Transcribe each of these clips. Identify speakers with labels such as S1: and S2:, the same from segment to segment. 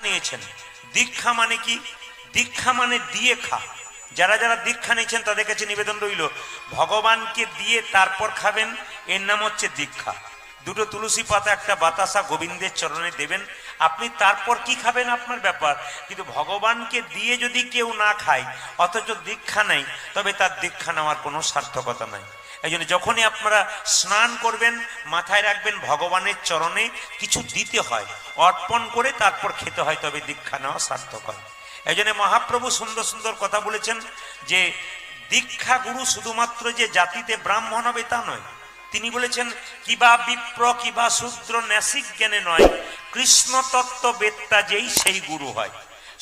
S1: নিয়েছেন। দীক্ষা মানে কি? দীক্ষা মানে দিয়ে খা। যারা যারা দীক্ষা নিয়েছেন তাদের কাছে নিবেদন রইল, ভগবানকে দিয়ে তারপর খাবেন, এর নাম হচ্ছে দীক্ষা। দুটো তুলসী পাতা, একটা বাতাসা গোবিন্দের চরণে দেবেন, আপনি তারপর কি খাবেন আপনার ব্যাপার। কিন্তু ভগবানকে দিয়ে যদি কেউ না খায় অথচ দীক্ষা নেই, তবে তার দীক্ষা নেওয়ার কোনো সার্থকতা নাই। এই জন্য যখনই আপনারা স্নান করবেন মাথায় রাখবেন ভগবানের চরণে কিছু দিতে হয়, অর্পণ করে তারপর খেতে হয়, তবে দীক্ষা নেওয়া সার্থক হয়। এই জন্য মহাপ্রভু সুন্দর সুন্দর কথা বলেছেন যে দীক্ষা গুরু শুধুমাত্র যে জাতিতে ব্রাহ্মণ হবে তা নয়। তিনি বলেছেন কিবা বিপ্র কিবা শূদ্র ন্যাসিক জ্ঞানে নয়, কৃষ্ণ তত্ত্ব বেত্তা যেই সেই গুরু হয়।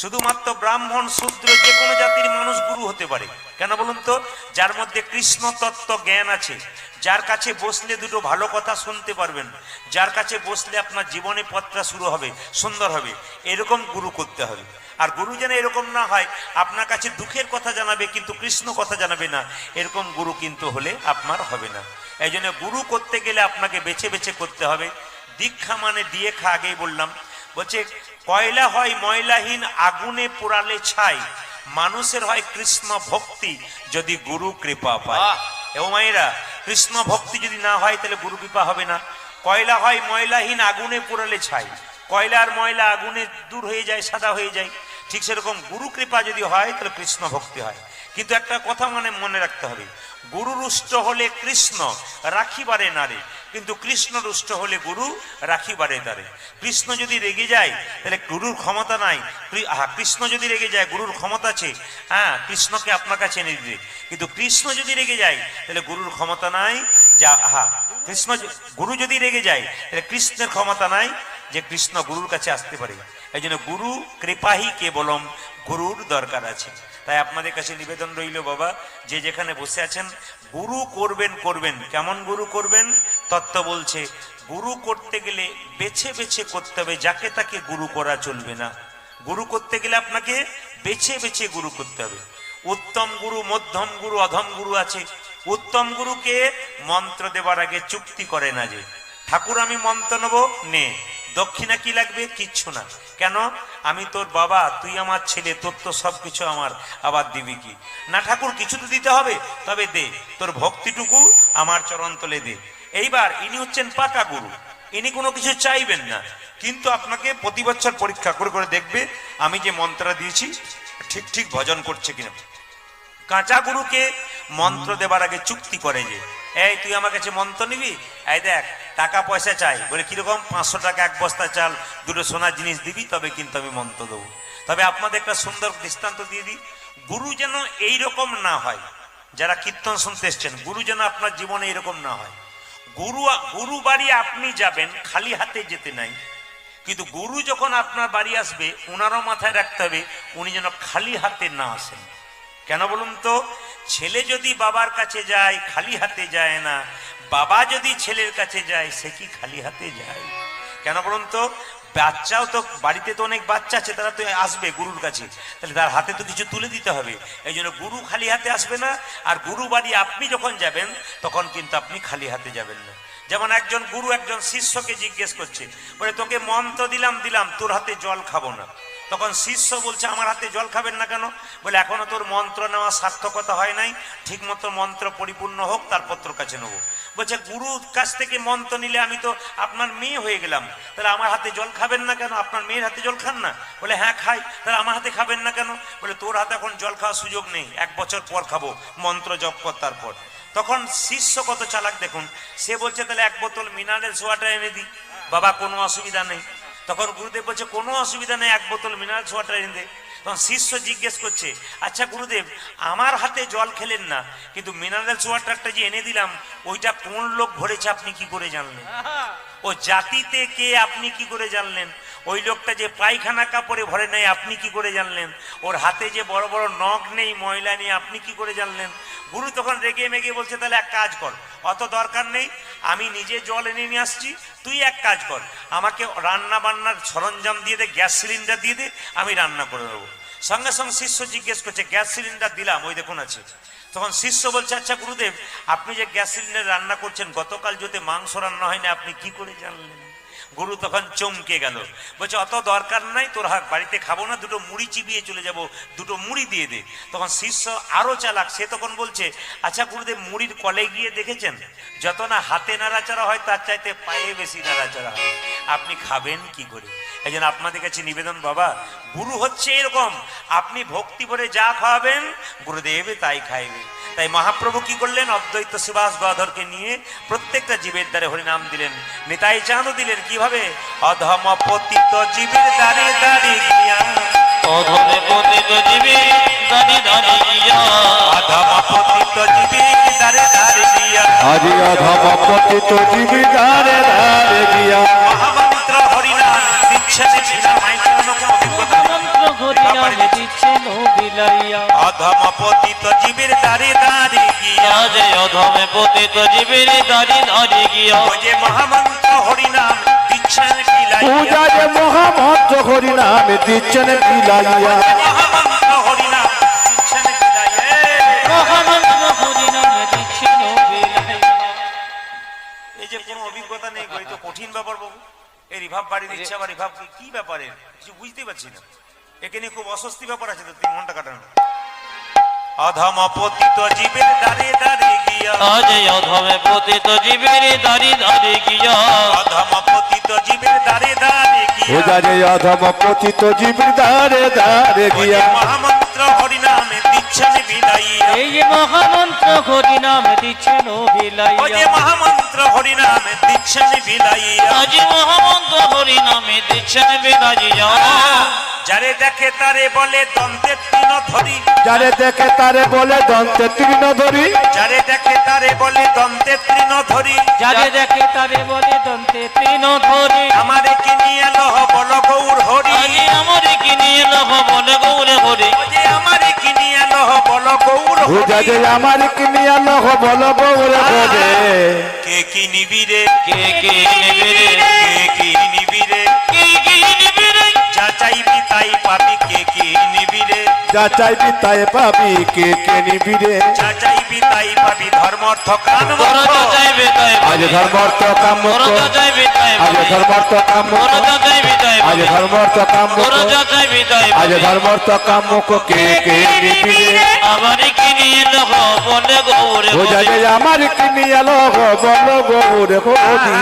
S1: শুধুমাত্র ব্রাহ্মণ শূদ্র যে কোনো জাতির মানুষ গুরু হতে পারে। কেন বলুন তো? যার মধ্যে কৃষ্ণ তত্ত্ব জ্ঞান আছে, যার কাছে বসলে দুটো ভালো কথা শুনতে পারবেন, যার কাছে বসলে আপনার জীবনে পথটা শুরু হবে, সুন্দর হবে, এরকম গুরু করতে হবে। আর গুরু যেন এরকম না হয় আপনার কাছে দুঃখের কথা জানাবে কিন্তু কৃষ্ণ কথা জানাবে না, এরকম গুরু কিন্তু হলে আপনার হবে না। এই জন্য গুরু করতে গেলে আপনাকে বেছে বেছে করতে হবে। দীক্ষা মানে দিয়ে খা, আগেই বললাম। বলছে কয়লা হয় ময়লাহীন আগুনে পোড়ালে ছাই, মানুষের হয় কৃষ্ণ ভক্তি যদি গুরু কৃপা পায়। ও মায়েরা, কৃষ্ণ ভক্তি যদি না হয় তাহলে গুরু কৃপা হবে না। কয়লা হয় ময়লাহীন আগুনে পোড়ালে ছাই, কয়লার ময়লা আগুনে দূর হয়ে যায়, সাদা হয়ে যায়। ঠিক সেরকম গুরু কৃপা যদি হয় তাহলে কৃষ্ণ ভক্তি হয়। কিন্তু একটা কথা মনে রাখতে হবে, গুরু রুষ্ট হলে কৃষ্ণ রাখিবারে নারে, কিন্তু কৃষ্ণ রুষ্ট হলে গুরু রাখিবারে তারে। কৃষ্ণ যদি রেগে যায় তাহলে গুরুর ক্ষমতা নাই। কৃষ্ণ যদি রেগে যায় গুরুর ক্ষমতা আছে, হ্যাঁ, কৃষ্ণকে আপনার কাছে এনে দিবে। কিন্তু কৃষ্ণ যদি রেগে যায় তাহলে গুরুর ক্ষমতা নাই। যা কৃষ্ণ গুরু যদি রেগে যায় তাহলে কৃষ্ণের ক্ষমতা নাই যে কৃষ্ণ গুরুর কাছে আসতে পারে। এই জন্য গুরু কৃপাহি কেবলম, গুরুর দরকার আছে। তাই আপনাদের কাছে নিবেদন রইল বাবা, যে যেখানে বসে আছেন গুরু করবেন। কেমন গুরু করবেন? তত্ত্ব বলছে গুরু করতে গেলে বেছে বেছে করতে হবে, যাকে তাকে গুরু করা চলবে না। গুরু করতে গেলে আপনাকে বেছে বেছে গুরু করতে হবে। উত্তম গুরু, মধ্যম গুরু, অধম গুরু আছে। উত্তম গুরুকে মন্ত্র দেবার আগে চুক্তি করে না যে ঠাকুর আমি মন্ত্র নেবো, নে, দক্ষিণা কি লাগবে? কিচ্ছু না। কেন? আমি তোর বাবা, তুই আমার ছেলে, তোর তো সবকিছু আমার, আবার দিবি কি? না ঠাকুর কিছু তো দিতে হবে, তবে দে, তোর ভক্তিটুকু আমার চরণ তলে দে। এইবার ইনি হচ্ছেন পাকা গুরু, ইনি কোনো কিছু চাইবেন না, কিন্তু আপনাকে প্রতি বছর পরীক্ষা করে করে দেখবে আমি যে মন্ত্র দিয়েছি ঠিক ঠিক ভজন করছে কিনা। কাঁচা গুরুকে মন্ত্র দেবার আগে চুক্তি করে যে এই তুই আমার কাছে মন্ত্র নিবি, এই দেখ টাকা পয়সা চাই, বলে কিরকম? 500 টাকা, এক বস্তা চাল, দুটো সোনার জিনিস দিবি, তবে কিন্তু আমি মন্ত্র দেবো। তবে আপনাদের একটা সুন্দর দৃষ্টান্ত দিয়ে দিই, গুরু যেন এইরকম না হয়। যারা কীর্তন শুনতে এসছেন, গুরু যেন আপনার জীবনে এরকম না হয়। গুরু বাড়ি আপনি যাবেন, খালি হাতে যেতে নাই। কিন্তু গুরু যখন আপনার বাড়ি আসবে ওনারও মাথায় রাখতে হবে উনি যেন খালি হাতে না আসেন। কেন বলুন তো? ছেলে যদি বাবার কাছে যায় খালি হাতে যায় না, বাবা যদি ছেলের কাছে যায় সে কি খালি হাতে যায়? কেন বলুন তো? বাচ্চাও তো বাড়িতে তো অনেক বাচ্চা আছে, তারা তো আসবে গুরুর কাছে, তাহলে তার হাতে তো কিছু তুলে দিতে হবে। এই জন্য গুরু খালি হাতে আসবে না, আর গুরু বাড়ি আপনি যখন যাবেন তখন কিন্তু আপনি খালি হাতে যাবেন না। যেমন একজন গুরু একজন শিষ্যকে জিজ্ঞেস করছে, বলে তোকে মন্ত্র দিলাম, তোর হাতে জল খাবো না। তখন শিষ্য বলছে আমার হাতে জল খাবেন না কেন? বলে এখনো তোর মন্ত্র নেওয়া সার্থকতা হয় নাই, ঠিক মতো মন্ত্র পরিপূর্ণ হোক তারপর তোর কাছে নেবো। বলছে গুরুর কাছ থেকে মন্ত্র নিলে আমি তো আপনার মেয়ে হয়ে গেলাম, তাহলে আমার হাতে জল খাবেন না কেন? আপনার মেয়ের হাতে জল খান না? বলে হ্যাঁ খাই। তাহলে আমার হাতে খাবেন না কেন? বলে তোর হাতে এখন জল খাওয়ার সুযোগ নেই, 1 বছর পর খাবো, মন্ত্র জপ কর তারপর। তখন শিষ্য কত চালাক দেখুন, সে বলছে তাহলে 1 বোতল মিনারেলস ওয়াটার এনে দিই। বাবা কোনো অসুবিধা নেই। তখন গুরুদেব বলছে কোনো অসুবিধা নেই, 1 বোতল মিনারেলস ওয়াটার এনে দে। তখন শিষ্য জিজ্ঞেস করছে, আচ্ছা গুরুদেব আমার হাতে জল খেলেন না, কিন্তু মিনারেলস ওয়াটারটা যে এনে দিলাম ওইটা কোন লোক ভরেছে আপনি কি করে জানলেন? ও জাতিতে কে আপনি কি করে জানলেন? ওই লোকটা যে পায়খানা কাপড়ে ভরে নেয় আপনি কি করে জানলেন? ওর হাতে যে বড় বড় নখ নেই, ময়লা নেই, আপনি কি করে জানলেন? গুরু তখন রেগে মেগে বলছে তাহলে এক কাজ কর, অত দরকার নেই, আমি নিজে জল এনে নিয়ে আসছি, তুই এক কাজ কর, আমাকে রান্না বান্নার সরঞ্জাম দিয়ে দে, গ্যাস সিলিন্ডার দিয়ে দে, আমি রান্না করে দেবো। সঙ্গে সঙ্গে শিষ্য জিজ্ঞেস করছে গ্যাস সিলিন্ডার দিলাম, ওই দেখুন আছে। তখন শিষ্য বলছে আচ্ছা গুরুদেব আপনি যে গ্যাস সিলিন্ডার রান্না করছেন, গতকাল যদি মাংস রান্না হয়নি আপনি কি করে জানলেন? গুরু তখন চমকে গেল, বলছে অত দরকার নাই, তোর হাত বাড়িতে খাবো না, দুটো মুড়ি চিবিয়ে চলে যাব, দুটো মুড়ি দিয়ে দে। তখন শিষ্য আরো চালাক, সে তখন বলছে, আচ্ছা গুরুদেব, মুড়ির কলে গিয়ে দেখেছেন যত না হাতে নাড়াচাড়া হয় তার চাইতে পায়ে বেশি নাড়াচাড়া হয়, আপনি খাবেন কি করে? এই জন্য আপনাদের কাছে নিবেদন, বাবা গুরু হচ্ছে এরকম, আপনি ভক্তি ভরে যা খাওয়াবেন গুরুদেব তাই খাইবে। তাই মহাপ্রভু কি করলেন, অদ্বৈত সুভাষ গদাধরকে নিয়ে প্রত্যেকটা জীবের দ্বারে হরিনাম দিলেন, নিতাই চাঁদও দিলেন। কিভাবে? অধম পতিত জীবের দ্বারে দ্বারে গিয়া,
S2: অধমে পতিত জীবের দ্বারে দ্বারে গিয়া,
S1: অধম পতিত জীবের দ্বারে দ্বারে গিয়া,
S3: আজি অধম পতিত জীবি দ্বারে দ্বারে গিয়া,
S1: মহামন্ত্র হরিনাম দিচ্ছেন বিনা মাইক্রোফোন অভিজ্ঞতা।
S2: মন্ত্র হরিনাম দিচ্ছেন বিলাইয়া,
S1: অধম পতিত জীবের দ্বারে দ্বারে গিয়া,
S2: আজে অধমে পতিত জীবের দ্বারে দ্বারে গিয়া,
S1: ওই যে মহামন্ত্র হরিনাম দিচ্ছেন
S3: পূজা
S1: বিলাইয়া,
S3: যে মহামন্ত্র হরিনাম দিচ্ছেন বিলাইয়া,
S1: মহামন্ত্র হরিনাম দিচ্ছেন বিলাইয়া।
S2: মহামন্ত্র হরিনাম দিচ্ছেন বিলাইয়া।
S1: এই যে কোনো অভিজ্ঞতা নেই, এই তো কঠিন ব্যাপার বাবু। এই রিভাব বাড়ি দিচ্ছে, আবার রিভাব কি ব্যাপারে কিছু বুঝতেই পারছি না, একে নিয়ে খুব অস্বস্তি ব্যাপার আছে তো, 3 ঘন্টা কাটানো। অধম পতিত জীবের দ্বারে দ্বারে গিয়া,
S2: আজে অধমে পতিত জীবের দ্বারে দ্বারে গিয়া,
S1: অধম পতিত জীবের দ্বারে দ্বারে গিয়া,
S3: পূজা যে অধম পতিত জীবি দ্বারে দ্বারে
S1: ওই যে
S3: গিয়া,
S1: মহামন্ত্র হরিনামে দিচ্ছেন বিলাইয়া,
S2: এই যে মহামন্ত্র হরিনাম দিচ্ছেন
S1: ওই যে
S2: বিলাইয়া,
S1: মহামন্ত্র হরিনামে দিচ্ছেন বিলাইয়া।
S2: আজ মহামন্ত্র হরিনামে দিচ্ছেন বিলাইয়া,
S1: যারে দেখে তারে বলে দন্তে তৃণ ধরি,
S3: যারে দেখে তারে বলে দন্তে তৃণ ধরি,
S1: যারে দেখে তারে বলে দন্তে তৃণ ধরি,
S2: যারে দেখে তারে বলে দন্তে তৃণ ধরে,
S1: আমারে কি নিয়ে লহ বল গৌর হরি,
S2: আগে আমারে কি নিয়ে লহ বলে গৌরে হরে,
S1: ওই যে আমারে কি নিয়ে লহ বল গৌর
S3: পূজা যে
S1: হরি।
S3: আমার কিনিয়া লহ বল গৌরে বলে,
S1: কে কি নিবিরে,
S2: কে কে নেবে রে,
S1: কে কি নিবিরে,
S2: কে কে নেবে রে,
S1: যা চাইবি তাই পাবি, কে কি নিবিরে,
S3: যা চাইবি তাই পাবি, কে কে নিবি রে,
S1: যা চাইবি তাই পাবি, ধর্মর্থ কাম
S2: তোরা যা চাইবে তাই
S3: আজ
S2: পাবি,
S3: ধর্মার্থ কাম
S2: তোরা যা চাইবে তাই
S3: আজ
S2: পাবি,
S3: ধর্মার্থ কাম
S2: তোরা যা চাইবে তাই
S3: আজ
S2: পাবি,
S3: ধর্মার্থ কাম
S2: তোরা যা চাইবে তাই
S3: আজ
S2: পাবি,
S3: ধর্মার্থ কাম কে কে নিবি রে,
S2: আমারে কি নিয়ে লহ বলে গৌরে
S3: পূজা
S2: হরে,
S3: যে আমার কিনিয়া লহ বল গৌরে হরি,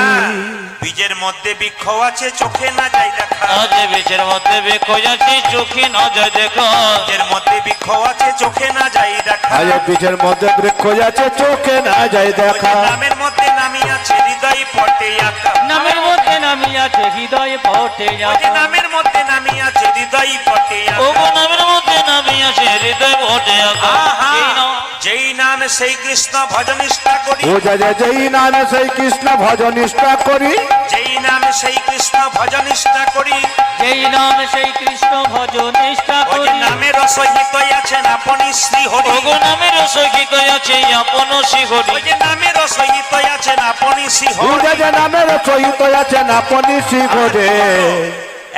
S1: বীজের মধ্যে বৃক্ষ আছে চোখে না যাই দেখা,
S2: আজ বীজের মধ্যে বৃক্ষ আছে চোখে না যায় দেখা,
S1: বীজের মধ্যে বৃক্ষ আছে চোখে না যাই দেখা,
S3: আজ বীজের মধ্যে বৃক্ষ আছে চোখে না যায় দেখা,
S1: নামের মধ্যে নামি আছে হৃদয় পটে আঁকা,
S2: নামের মধ্যে নামি আছে হৃদয়ে পটে
S1: ওই যে
S2: আঁকা,
S1: নামের মধ্যে নামি আছে হৃদয় পটে
S2: ও
S1: আঁকা।
S2: নামের মধ্যে নামি আছে হৃদয় পটে আঁকা,
S1: আহা,
S2: এই নাও।
S1: যেই নাম সেই কৃষ্ণ ভজনিষ্ঠা করি,
S3: পূজা যে যেই নামে সেই কৃষ্ণ ভজনিষ্ঠা করি,
S1: যেই নামে সেই কৃষ্ণ ভজনিষ্ঠা করি,
S2: যেই নাম সেই কৃষ্ণ ভজ নিষ্ঠা
S1: ওই যে
S2: করি,
S1: নামের সহিত আছেন আপনি শ্রী হরি,
S2: ওগো নামের সহিত আছে আপন শ্রীহরি,
S1: ওই যে নামের সহিত আছেন আপনি শ্রী
S3: পূজা
S1: হরি।
S3: যে নামের সহিত আছেন আপনি শিখরে,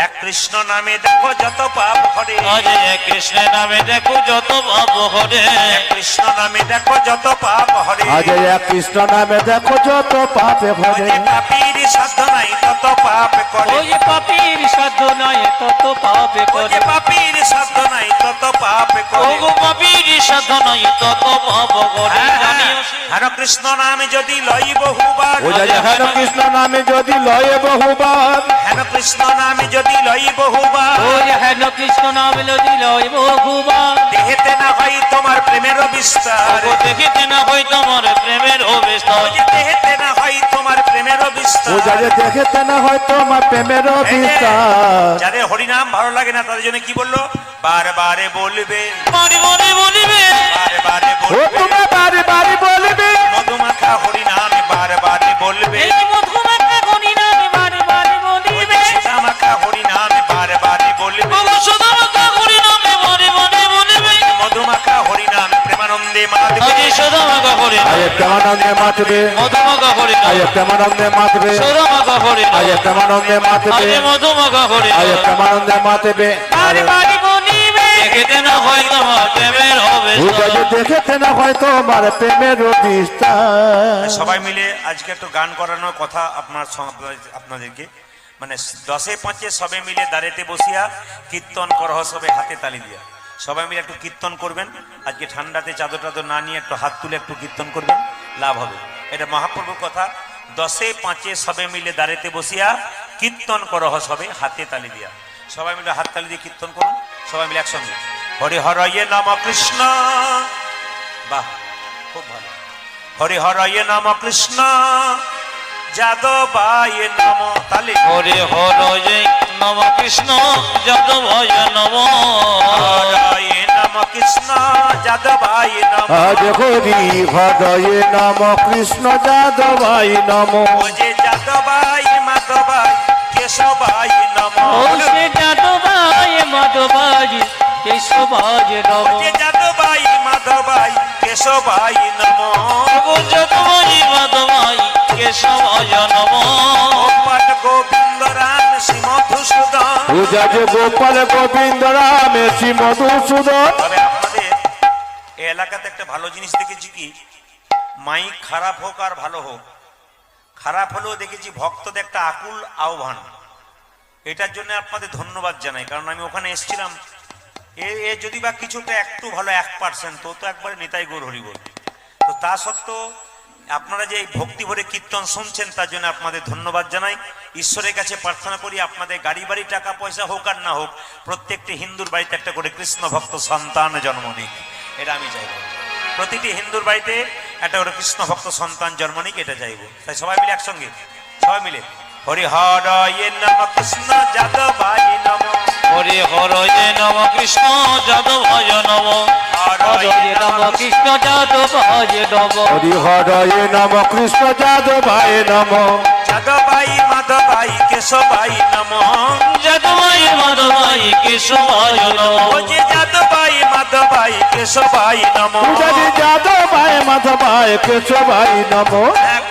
S1: এক কৃষ্ণ নামে দেখো যত পাপ হরে,
S2: আজ এক কৃষ্ণের নামে দেখো যত পাপ হরে,
S1: এক কৃষ্ণ নামে দেখো যত পাপ হরে,
S3: আজ এক কৃষ্ণ নামে দেখো যত পাপে
S1: ওই
S3: ভরে,
S1: যে পাপীর সাধ্য নাই তত পাপ করে,
S2: ওই পাপীর সাধ্য নাই তত পাপে
S1: ওই
S2: করে,
S1: যে পাপীর সাধ্য নাই তত পাপ করে।
S2: ওগো পাপীর সাধ্য নাই তত পাপ করে, জানিও সে।
S1: হরে কৃষ্ণ নামে যদি লই বহুবার,
S3: পূজা যে হেন কৃষ্ণ নামে যদি লয়ে বহুবার,
S1: হেন কৃষ্ণ নামে যদি লই বহুবার,
S2: ওই হেন কৃষ্ণ নাম লদি লয় বহুবার,
S1: দেহেতে না হয় তোমার প্রেমের বিস্তার,
S2: ওগো দেখিতে না হয় তোমার প্রেমের অবিস্তার,
S1: ওই যে দেহেতে না হয় তোমার প্রেমের
S3: পূজা
S1: বিস্তার।
S3: যে দেখেতে না হয় তোমার প্রেমের বিস্তার,
S1: যাদের হরিনাম ভালো লাগে না তাদের জন্য কি বললো, বারবারে বলবে,
S2: বারে বারে বলিবে,
S1: বারবারে
S3: ও
S1: বলবে,
S3: তুমি বাড়ি বাড়ি বলবে,
S1: মধুমাখা হরিনামে বারবারে বলবে,
S2: এই মধুমাখা হরি নামে বারে বারে বলিবে,
S1: সুধামাখা হরিনামে বারবারে বলবে,
S2: ওগো সুধামাখা হরি নামে বারে বারে বলিবে,
S1: মধুমাখা হরিনামে প্রেমানন্দে মাতবে,
S2: আজি সুধামাখা হরি
S3: আজ
S2: নামে
S3: প্রেমানন্দে মাতবে,
S2: মধুমাখা হরি
S3: আজ
S2: নামে
S3: প্রেমানন্দে মাতবে,
S2: সুধামাখা হরি
S3: আজ
S2: নামে
S3: প্রেমানন্দে মাতবে,
S2: আজি মধুমাখা হরি
S3: আজ
S2: নামে
S3: প্রেমানন্দে মাতবে,
S2: বারে বারে বলিবে, দেখিতে না হয় তোমার প্রেমের
S3: পূজা যে
S2: অবিস্তার,
S3: দেখেতে না হয় তোমার প্রেমের বিস্তার,
S1: সবাই মিলে আজকে একটু গান করানোর কথা আপনাদেরকে মানে 10-5 সবে মিলে দাঁড়াতে বসিয়া কীর্তন করহ সবে হাতে তালি দিয়া। সবাই মিলে একটু কীর্তন করবেন। আজকে ঠান্ডাতে চাদর টাদর না নিয়ে একটু হাত তুলে একটু কীর্তন করবেন, লাভ হবে। এটা মহাপ্রভুর কথা। 10-5 সবে মিলে দাঁড়াতে বসিয়া কীর্তন করহ সবে হাতে তালি দিয়া। সবাই মিলে হাত তালি দিয়ে কীর্তন করুন, সবাই মিলে একসঙ্গে। হরি হরয়ে নম কৃষ্ণ, বাহ খুব ভালো। হরি হরয়ে নম কৃষ্ণ, যাদবায় নম। তালি
S2: হরে হরে নম কৃষ্ণ যাদবায় নম।
S1: হরয়ে নম কৃষ্ণ, যাদবায় নম।
S3: আজ হরি হরয়ে নম কৃষ্ণ যাদবায় নম।
S1: ও যে যাদবায় মাধবায় কেশবায় নম।
S2: ও সে যাদবায় মাধবায় কেশবায় নম।
S1: ও যে যাদবায় মাধবায় কেশবায় নম।
S2: ও যাদবায় মাধবায় কেশবায় নম।
S1: গোপাল গোবিন্দ রাম শ্রী মধুসূদন।
S3: পূজা যে গোপাল গোবিন্দ রামে শ্রী মধুসূদন।
S1: তবে আপনাদের এই এলাকাতে একটা ভালো জিনিস দেখেছি কি, মাইক খারাপ হোক আর ভালো হোক, খারাপ হলেও দেখেছি ভক্তদের একটা আকুল আহ্বান। এটার জন্য আপনাদের ধন্যবাদ জানাই, কারণ আমি ওখানে এসেছিলাম। এ যদি বা কিছুটা একটু ভালো 1%, তো একবারে নিতাই গৌর হরিবল। তো তা সত্ত্বেও আপনারা যে এই ভক্তি ভরে কীর্তন শুনছেন, তার জন্য আপনাদের ধন্যবাদ জানাই। ঈশ্বরের কাছে প্রার্থনা করি আপনাদের গাড়ি বাড়ি টাকা পয়সা হোক আর না হোক, প্রত্যেকটি হিন্দুর বাড়িতে একটা করে কৃষ্ণ ভক্ত সন্তান জন্ম নিক, এটা আমি চাইব। প্রতিটি হিন্দুর বাড়িতে একটা করে কৃষ্ণ ভক্ত সন্তান জন্ম নিক, এটা চাইব। তাই সবাই মিলে একসঙ্গে, সবাই মিলে হরি হরয়ে নম কৃষ্ণ যাদবায় নম।
S2: হরে হরে নম কৃষ্ণ যাদবায় নম। হরে নম কৃষ্ণ যাদবায় নম।
S3: হরি হরয়ে নম কৃষ্ণ যাদবায় নম।
S1: যাদবাই মাধবাই কেশবাই নম।
S2: যাদবায় মাধবায় কেশবায় নম।
S1: ও যে যাদবাই মাধবাই কেশবাই নম।
S3: পূজা যে যাদবায় মাধবায় কেশবায় নম।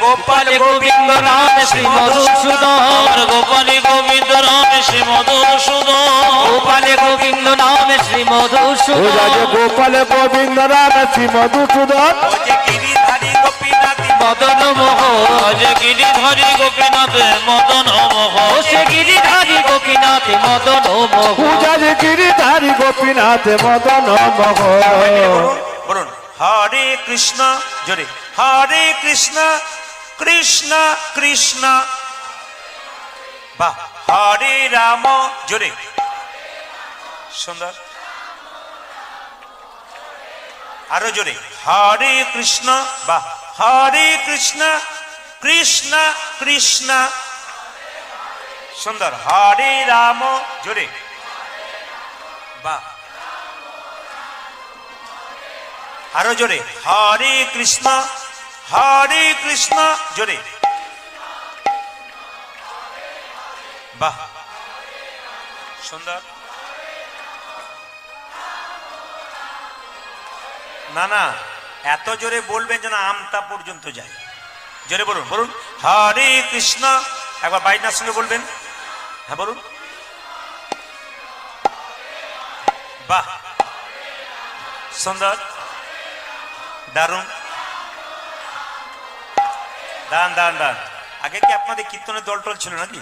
S1: গোপাল
S2: গোবিন্দ রাম শ্রী মধুসূদন। গোপালী গোবিন্দ রাম শ্রী মধুসূদন। গোপালী গোবিন্দ নাম শ্রী মধুসূদন।
S3: পূজা যে গোপাল গোবিন্দ রামে শ্রী মধুসূদন।
S1: ও যে গিরিধারী গোপীনাথী
S2: মদন মোহন। যে গিরিধারী গোপীনাথ মদন মোহন। সে গিরিধারী গোপীনাথ মদন মোহন।
S3: পূজা যে গিরিধারী গোপীনাথ মদন মোহন।
S1: বলুন, বলুন হরে কৃষ্ণ জোরে, হরে কৃষ্ণ কৃষ্ণ কৃষ্ণ, বাহ, হরে রাম জোরে, সুন্দর, আরো জোরে, হরে কৃষ্ণ, বাহ, হরে কৃষ্ণ কৃষ্ণ কৃষ্ণ, সুন্দর, হরে রাম জোরে, বাহ, আরো জোরে, হরে কৃষ্ণ জোরে, বাহ, সুন্দর। না না, এত জোরে বলবেন যেন আমতা পর্যন্ত যায়। জোরে বলুন, বলুন হরে কৃষ্ণ, একবার বাইনার সঙ্গে বলবেন। হ্যাঁ বলুন, বাহ, সুন্দর, দারুণ, দান দান দান। আগে কি আপনাদের কীর্তনের দল টল ছিল নাকি?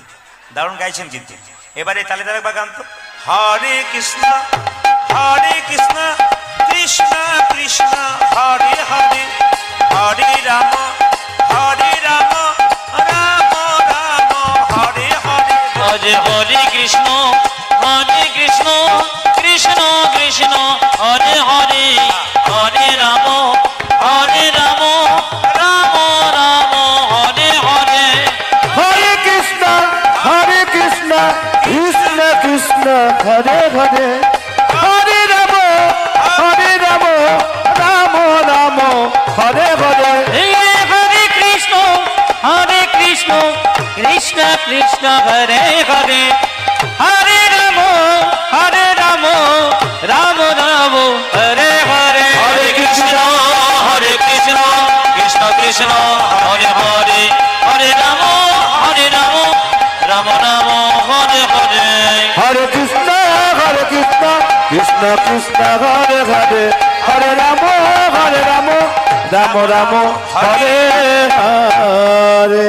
S1: দারুণ গাইছেন কিন্তু। এবারে তালে তালে বা গান তো, হরে কৃষ্ণ কৃষ্ণ কৃষ্ণ হরে হরে, হরে রাম রাম রাম হরে হরে।
S2: হরে হরে কৃষ্ণ কৃষ্ণ কৃষ্ণ হরে হরে, হরে রাম রাম রাম হরে হরে।
S3: হরে কৃষ্ণ কৃষ্ণ কৃষ্ণ হরে হরে, হরে রাম রাম রাম হরে হরে।
S2: হরে কৃষ্ণ কৃষ্ণ কৃষ্ণ হরে হরে, হরে রাম রাম রাম হরে হরে। হরে কৃষ্ণ কৃষ্ণ কৃষ্ণ হরে হরে, হরে রাম রাম রাম হরে হরে।
S3: হরে কৃষ্ণ কৃষ্ণ কৃষ্ণ হরে হরে, হরে রাম রাম রাম হরে হরে।